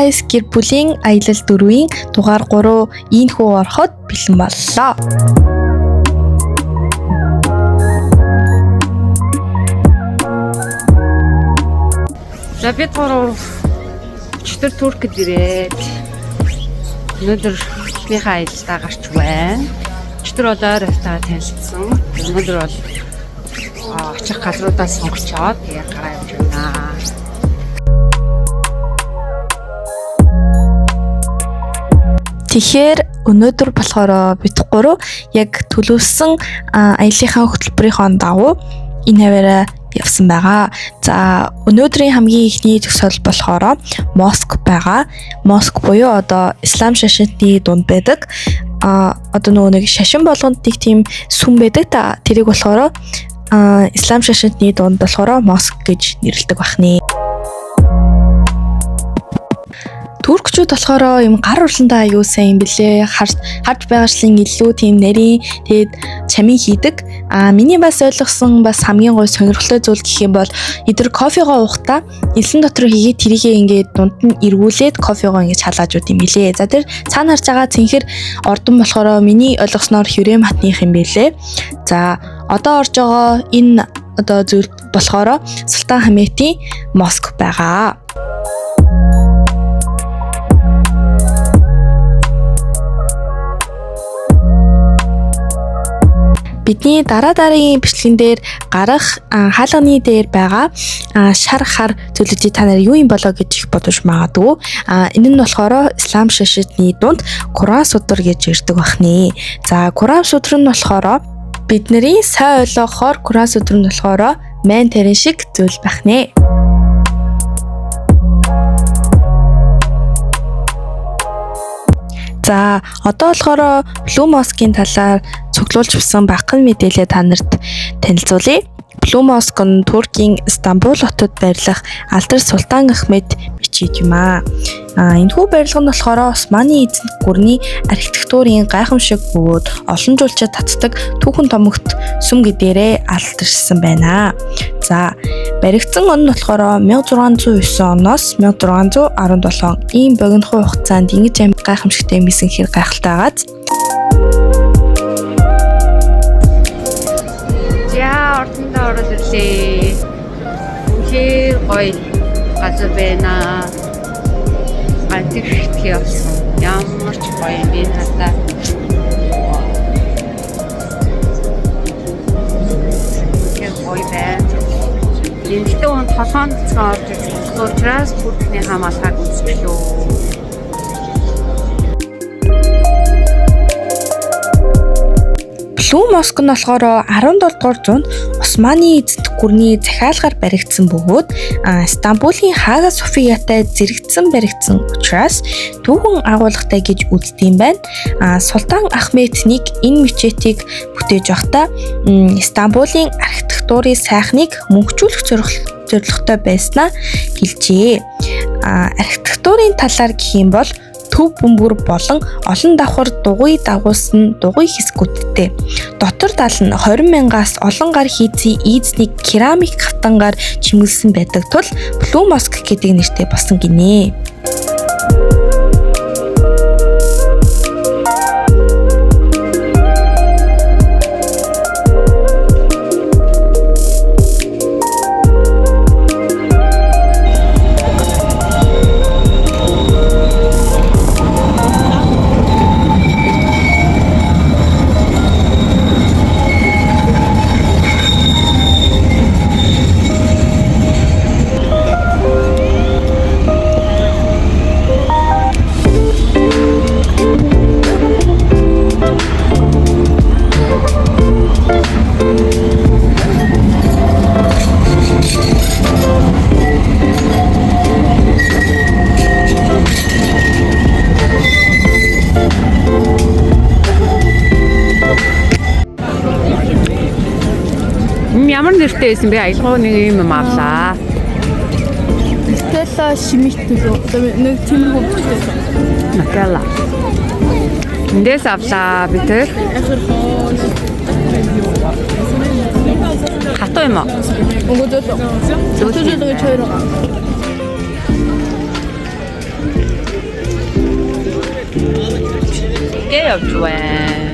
guys, гэр бүлийн аялал 4-ийн дугаар 3 ийхүү ороход бэлэн боллоо. За бид 3 4 Туркид ирээд өнөөдөр ихнийхээ аялалдаа гарч байна. 4 одоо ойролтойгоо танилцсан. Өнөөдөр бол очих газруудаа сонгочоод тэгээ гараа явж байна. Тэгэхээр өнөөдөр болохоор бид 3 яг төлөвлөсөн аяллахаа хөтөлбөрийнхөө дагуу энэ хаваараа явсан байгаа. За өнөөдрийн хамгийн ихний төгсгөл болохоор Моск байгаа. Моск буюу одоо ислам шашинтны дунд байдаг. Одоо нөгөө нэг шашин болгонд нэг тийм сүм байдаг та. Тэрийг болохоор ислам шашинтны дунд болохоор Моск гэж нэрлэдэг бахны. Туркчууд болохоор юм гар урландаа аюу сайн бэлээ. Харж байгаачлан илүү тийм нарийн тэгэд чамин хийдэг. Миний бас ойлгосон бас хамгийн гой сонирхолтой зүйл гэх юм бол эдгээр кофегоо уухтаа элсэн дотор хийгээд тэрийгээ ингээд дунд нь эргүүлээд кофегоо ингээд халааж үүд юм билээ. За тэр цаана харж байгаа цэнхэр ордон болохоор миний ойлгосноор Хүрээ матных юм билээ. За одоо орж байгаа энэ одоо зүйл болохоор Султан Хамитийн Моск байгаа. Бидний дараагийн бичлэгэн дээр гарах хаалганы дээр байгаа шар хар зүйлүүдийг та нар юу юм болоо гэж их бодож магадгүй. Энэ нь болохоор ислам шашинтны дунд Куран судар гэж ирдэг бахнэ. За Куран судар нь болохоор бидний сайн ойлгохоор Куран судар нь болохоор майн тарин шиг зүйл бахнэ. За одоо болохоор Blue Mosque-ийн талаар цуглуулж авсан багахан мэдээлэл та нарт танилцуулъя. Blue Mosque нь Туркийн Стамбул хотод байрлах Алдар Султан Ахмед бичиг юм аа. Энэхүү барилга нь болохоор Османы эзэнт гүрний архитектурын гайхамшиг бөгөөд олон жуулчид татдаг түүхэн томогт сүм гэдээрээ алдаршсан байна. За баригдсан он нь болохоор 1609 оноос 1617 ийм богинохон хугацаанд ингэж амт гайхамшигтай байсан хэр гайхалтай байгааз. За ордондоо ороод ирлээ. Үнэхээр гоё газар байна. Антикхий болсон. Ямар ч гоё юм бэ надаа. Үнэхээр гоё байна. Эмэгтэй хүн толгойн цэцгэн орж ирсэн учраас бүртний хамаалахыг үзчихлөө. Blue Mosque нь болохоор 17 дугаар зуунд Османы эзэнт гүрний захиалгаар баригдсан бөгөөд Стамбулын Хага Софиятай зэрэгцсэн баригдсан учраас түүхэн агуулгатай гэж үздэг юм байна. Султан Ахмеднийг энэ мечетийг бүтээж байхдаа Стамбулын архитектурын сайхныг мөнгөжүүлэх зорилготой байснаа хэлжээ. Архитектурын талаар гэх юм бол төв бөмбөр болон олон давхар дугуй дагуулсан дугуй хэсгүүдтэй. Дотор тал нь 20,000-аас олон гар хийцийн эзнийг керамик хавтангаар чимгэлсэн байдаг тул Blue Mosque гэдэг нэртэй болсон гинэ. Ямар нэртэй байсан бэ? Аялгаа нэг юм авлаа. Стелла Шимиттүлөө. Нэг тиймэрхүү бүтээл. Накала. Эндээс авлаа би тэр. Хатуу юм уу? Өнгөдөө. Зөвхөн 2 байгаа. Ингээ явж байна.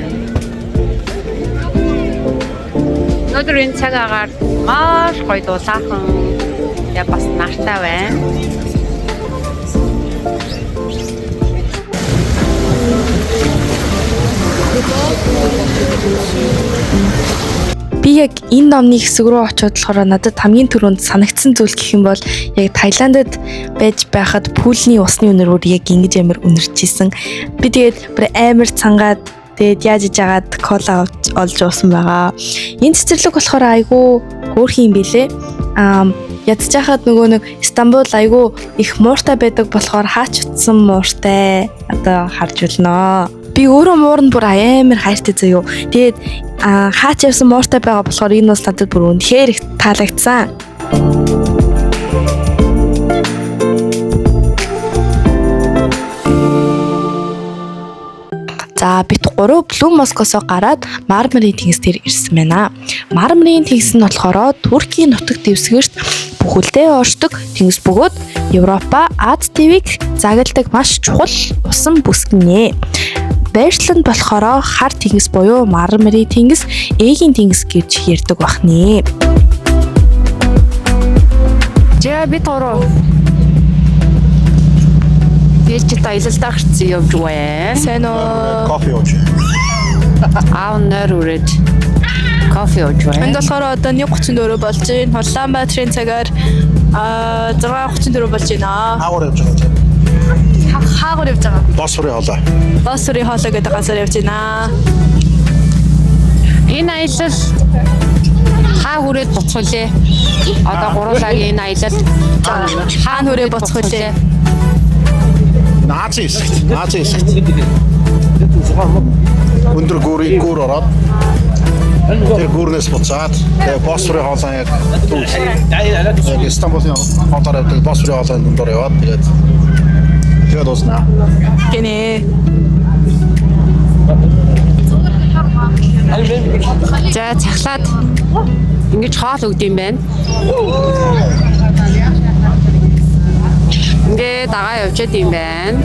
Өнөөдрийн цаг агаар маш гоё дулаахан яг бас нартай байна. Би яг энэ номны хэсэг рүү очиод болохоор надад хамгийн түрүүнд санагдсан зүйл гэх юм бол яг Таиландд байж байхад пүүлний усны үнэр бүр яг ингэж амар үнэрчээсэн. Би тэгээд бүр амар цангаад тэгээд яаж иж агаад кола олж уусан байгаа. Энэ цэцэрлэг болохоор айгүй хөөрхөн юм билэ. Ядж хахад нөгөө нэг Стамбул айгүй их мууртай байдаг болохоор хаач утсан мууртай одоо харж болно. Би өөрөө мууранд бүр амар хайртай заяо. Тэгээд хаач явсан мууртай байгаа болохоор энэ бас надад бүр үнэхээр их таалагдсан. За бит 3 Blue Mosque-оос гараад Мармарын тэнгис дээр ирсэн байна. Мармарын тэнгис нь болохоор Туркийн нутаг дэвсгэрт бүхэлдээ оршдог тэнгис бөгөөд Европа, Аз твийг загладаг маш чухал усан бүсгэн нэ. Байршланд болохоор хар тэнгис буюу Мармарын тэнгис, Ээгийн тэнгис гэж ярьдаг бахнэ. За бит 3 Ээлжид аялалдаа гарсан явж байна. Сайн уу? Кофе ууж. Нэр үрээд кофе ууж байна. Энд болохоор одоо 1:34 болж байна. Улаанбаатарын цагаар 6:34 болж байна. Хаагуур явж байгаа. Хаагуур явж байгаа. Босфорын хоолой. Босфорын хоолой гэдэг газар явж байна. Энэ аялал хаа хүрээд буцхуулээ. Одоо гуруулаагийн энэ аялал Хаана хүрээ буцах үлээ. Наазис. Өндөр гүүр ороод тэр гүүрнээс буцаад тэгээ Босфорын хоолой яг Стамбулын хоолой явдаг Босфорын хоолойн дундор яваад тэгээд уснаа. Гинэ. За цахлаад ингэж хоол өгд юм байна. Ингээд дагаа явчаад юм байна.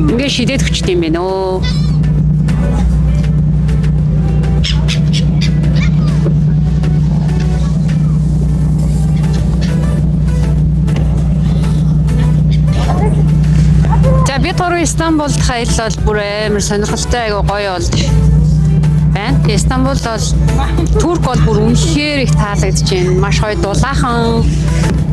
Ингээд шидэд хүчтэй юм байна өө. За бид гурав Стамбулд хаялал бүр амар сонирхолтой айгу гоё болд. Стамбул бол Турк бол бүр үнэхээр их таалагдж байна. Маш гоё дулаахан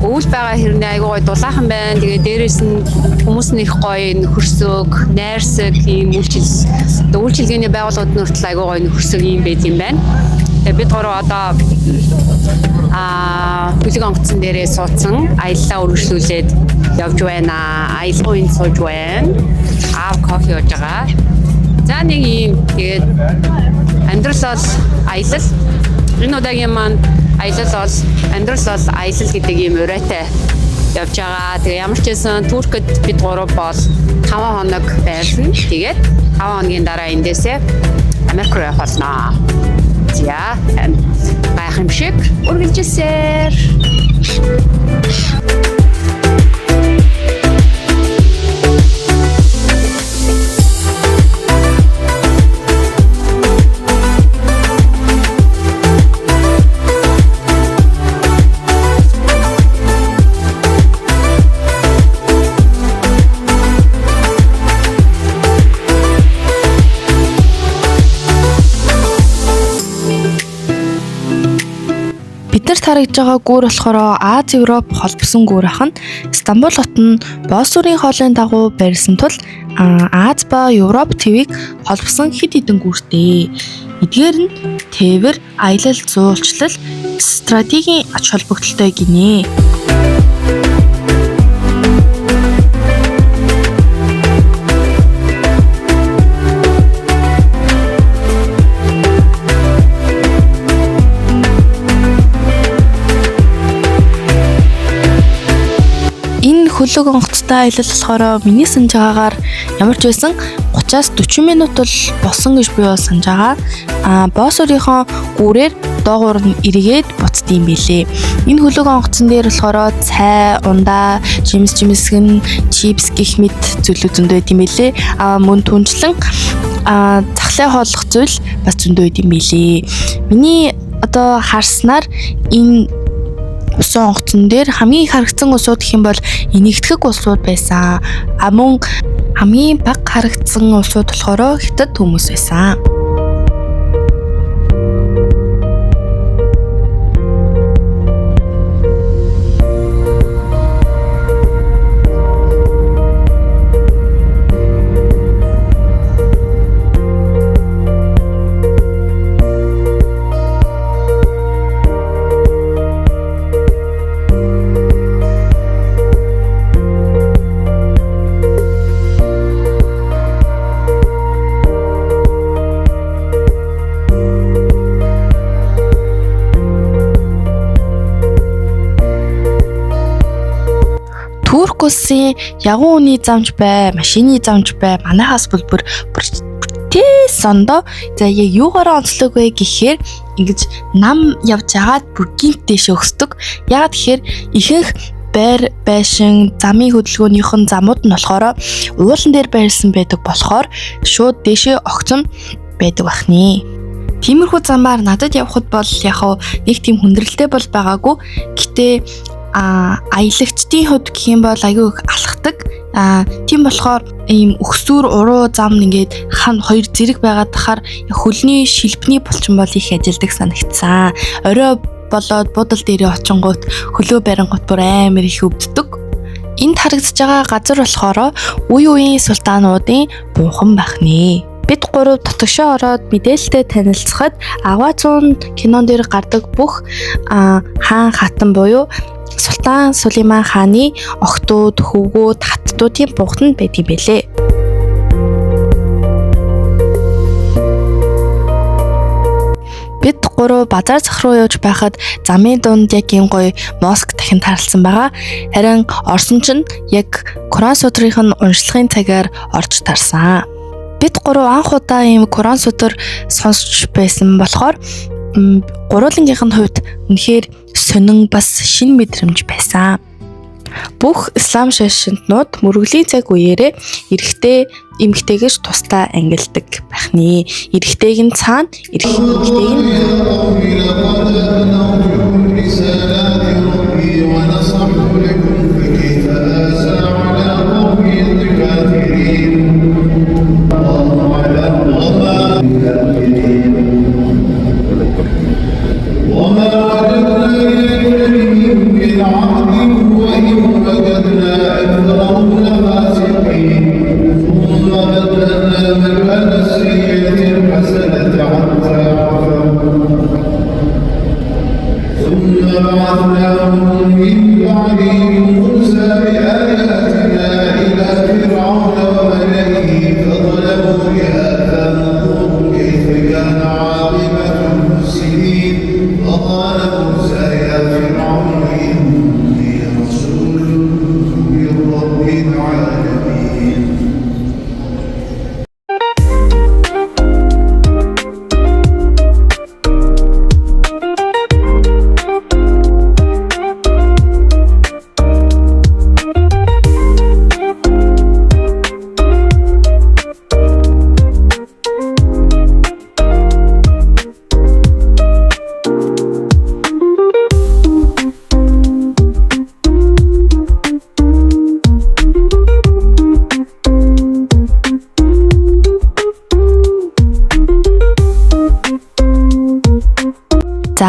өвөл байгаа хэрнээ айгүй гоё дулаахан байна. Тэгээ дээрээс нь хүмүүс нь их гоё нөхөрсөг, найрсаг ийм үйлчилгээний байгууллагууд нөртөл айгүй гоё нөхөрсөг юм байт юм байна. Тэгээ бид гурав одоо бүлэг онгоцон дээрээ суудсан аяллаа үргэлжлүүлээд явж байна. Аялгын сууж байна. Кофе ууж байгаа. За нэг юм тэгээд амьдрал бол аялал. Энэ удаагийн маань аялал бол амьдрал бол аялал гэдэг юм урайтай явж байгаа. Тэгээ ямар ч байсан Туркид бид гурав бол 5 хоног байсан. Тэгээд 5 хоногийн дараа эндээсээ Америк руу явах болно. За гайхамшиг үргэлжилсээр. Тарагдж байгаа гүүр болохоор Аз Европ холбосон гүүр ахна. Стамбул хот нь Босфорын хоолойн дагуу барьсан тул Аз ба Европ твийг холбосон хэд хэдэн гүүртэй. Эдгээр нь тээвэр, аялал, зуулчлал, стратегийн ач холбогдолтой гинэ. хөлөг онгоцтой аялал болохоор миний санаж байгаагаар ямар ч байсан 30-аас 40 минут бол болсон гэж би бол санаж байгаа. Босс өөрийнхөө гүүрээр доогуур нь эргээд буцдсан билээ. Энэ хөлөг онгоцон дээр болохоор цай, ундаа, жимсгэн, чипс гэх мэт зүйлүүд зөндөө байт юм билээ. Мөн түнчлэн цахлаа хооллох зүйл бас зөндөө байт юм билээ. Миний одоо харснаар энэ усан онгоцон дээр хамгийн их харагдсан усууд гэх юм бол энэгтгэг усууд байсан. Мөн хамгийн бага харагдсан усууд болохоор хятад хүмүүс байсан. Турк улсын ягуун үний замч бай, машины замч бай. Манайхаас бүр сондоо за яг юугаараа онцлог вэ гэхээр ингэж нам явж агаад бүр гинт дэше өгсдөг. Ягаад гэхээр ихэнх байр байшин замын хөдөлгөөнийхэн замууд нь болохоор уулан дээр байрлсан байдаг болохоор шууд дэше огцон байдаг бахны. Тиймэрхүү замаар надад явхад бол яг нэг тийм хүндрэлтэй бол байгаагүй. Гэтэ аялагчдын хувьд гэх юм бол аюу их алхдаг. Тийм болохоор ийм өксүр уруу зам ингээд хоёр зэрэг байгаад тахаар хөлний шилбэний булчин бол их ажилдаг санагдсан. Орой болоод будал дээрээ очингууд хөлөө барингууд бүр амар их өвддөг. Энд харагдаж байгаа газар болохоор үе үеийн султаануудын бунхан бахны. Бид гурав дотгошоо ороод мэдээлэлтэй танилцахад Аваа 100 кинон дээр гардаг бүх хаан хатан буюу Султан Сулейман хааны охтууд, хөвгүүд, хаттуудын бунханд байд юм бэлээ. Бид гурав базар зах руу явж байхад замын дунд яг ийм гоё моск дахин тааралсан байгаа. Харин орсон чинь яг Куран судрын уншлагын цагаар орж тарсан. Бид гурав анх удаа ийм Куран судар сонсч байсан болохоор гурвуулангийнх нь хувьд үнэхээр сонин бас шинэ мэдрэмж байсан. Бүх ислам шашинтнууд мөргөлийн цаг үеэрээ эрэгтэй эмэгтэйгээс тусдаа ангилдаг бахны. Эрэгтэйг нь цаана, эмэгтэйг нь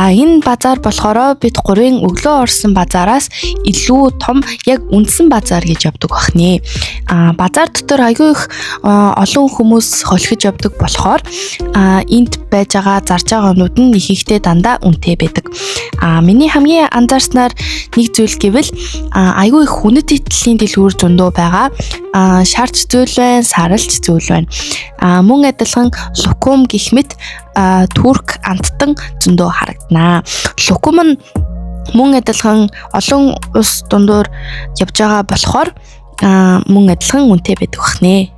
За энэ базар болохоор бид гурвын өглөө орсон базараас илүү том яг үндсэн базар гэж явдаг бахнэ. Базар дотор аягүй их олон хүмүүс холхиж явдаг болохоор энд байж байгаа зарж байгаа өнүүд нь их ихтэй дандаа үнэтэй байдаг. Миний хамгийн анзаарснаар нэг зүйл гэвэл аягүй их хүнэт итгэлийн дэлгүүр зөндөө байгаа. Шарч зүйл байна, саралж зүйл байна. Мөн адилхан лукум гэх мэт турк амттан зөндөө харагдана. Лукум нь мөн адилхан олон улс дундуур явж байгаа болохоор мөн адилхан үнэтэй байдаг бахнэ.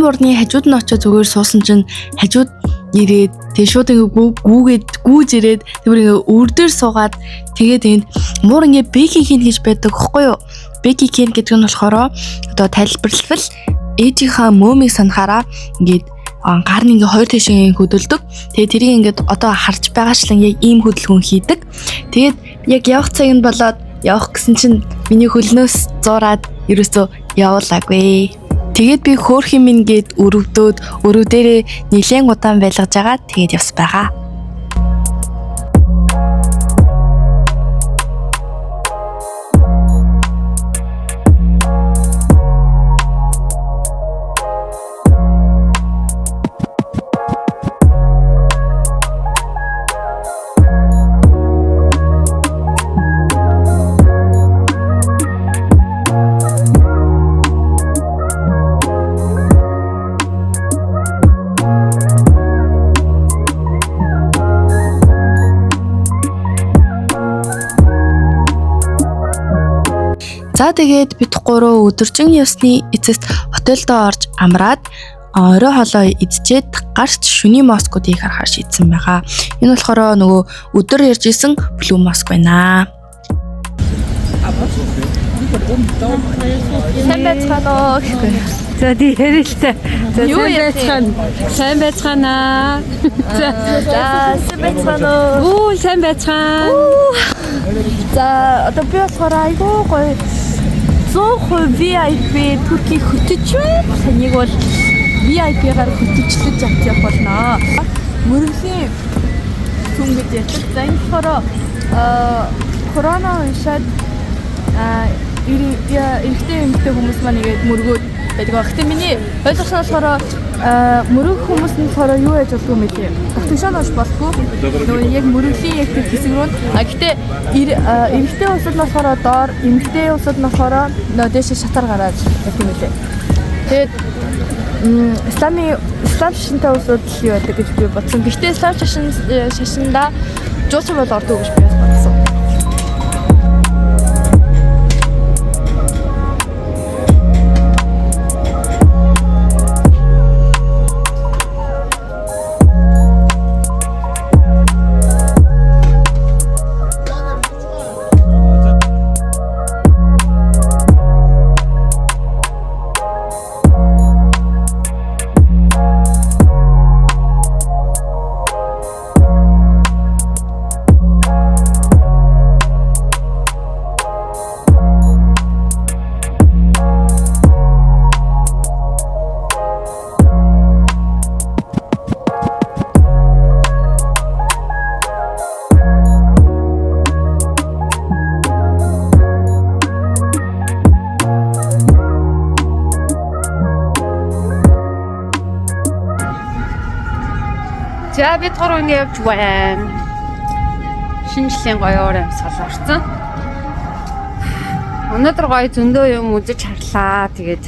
Урны хажууд нь очиж зүгээр суусан чинь хажууд ирээд тэгээ шууд ингээ гүүж ирээд тэгвэр ингээ өрдөр суугаад тэгээд энд муур ингээ Беки Кен гэж байдаг гэхгүй юу? Беки Кен гэдэг нь болохоор одоо тайлбарлавал ээжийнхаа мөөмийг санахаараа ингээд гар нь ингээ хоёр тишээ хөдөлдөг. Тэгээд тэрийг ингээд одоо харж байгаачлан яг ийм хөдөлгөөн хийдэг. Тэгээд яг явах цаг нь болоод явах гэсэн чинь миний хөлнөөс зураад ерөөсөө явуулаагүй. Тэгээд би хөөх юм ингээд өрөв дээрээ нэлээд удаан байлгаж байгаа. Тэгээд явс байгаа. За тэгээд бид 3 өдөржин явсны эцэст хотелдоо орж амраад орой хоолоо идчихэд гарч шөнийн Москвыг харахаар шийдсэн байгаа. Энэ болохоор нөгөө өдөр ярьж исэн Blue Mosque байна. Сайн байцгаана уу? За тий хэрэлтэй. Сайн байцгаана. За сайн байцгаана уу? Сайн байцгаана. За одоо би болохоор айгүй гоё 100% VIP Туркийг хөтөж байна. Таныг бол VIP-гаар хөтөжлөж авч болно. Мөрөлийн түн гэж ярьдаг. За энэ болохоор корона уншаад эрэгтэй эмэгтэй хүмүүс маань игээд мөргөөд байдаг. Гэхдээ миний ойлгосноор болохоор мөрөг хүмүүс нь болохоор юу яаж болдгоо мэлээ. Төвшөө нууш болтгоо. Нөгөө яг мөрөгийн яг хэсэг рүү. Гэхдээ эрэгтэй улсад нь болохоор доор, эмэгтэй улсад нь болохоор нөгөө дээш шатар гараад байдаг юм лээ. Тэгээд ислам шашинтай улсууд юу байдаг гэж би бодсон. Гэхдээ ислам шашиндаа жууч бол ордог гэж би бодсон. За бид 3 хүн явж байна. Шинжлэлийн гоё уур амьсгал орсон. Өнөөдөр гоё зөндөө юм үзэж харлаа. Тэгээд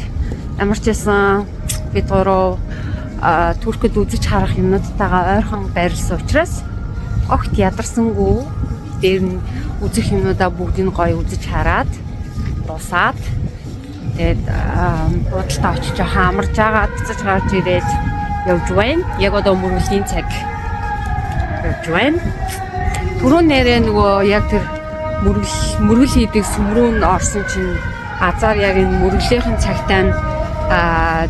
ямар ч байсан бид 3 Туркид үзэж харах юмнуудтайгаа ойрхон байрлсан учраас огт ядарсангүй. Дээр нь үзэх юмнуудаа бүгдийг гоё үзэж хараад дуусаад тэгээд худалдаа очиж хамарж агаад буцаж гарч ирээд явж байна. Яг одоо мөрөлийн цаг явж байна. Түрүү нэрээ нөгөө яг тэр мөргөл хийдэг сүмрүүн орсон чинь азар яг энэ мөргөлийн цагтаа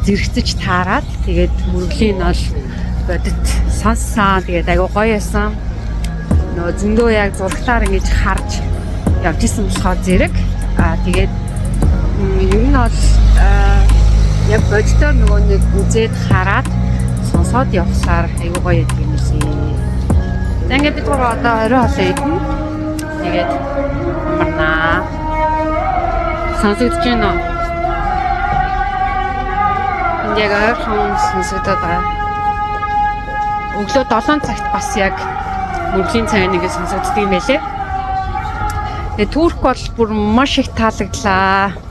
зэрэгцэж таараад тэгээд мөргөлийн бол бодит сонссаа тэгээд айгу гоё байсан. Нөгөө зөндөө яг зургатаар ингэж харж явж исэн болохоор зэрэг тэгээд ер нь бол яг бодитоор нөгөө нэг үзээд хараад сонсоод явхлаар айгу гоё гэдэг юм лээ. За ингээд бид гурав одоо орой хоолой идэнэ. Тэгээд амарнаа. Сонсогдож байна уу? Яг ойрхон сонсогдоод байгаа. өглөө 7 цагт бас яг мөрлийн цайны ингэ сонсогддог юм байлээ. Тэгээ Турк бол бүр маш их таалагдлаа.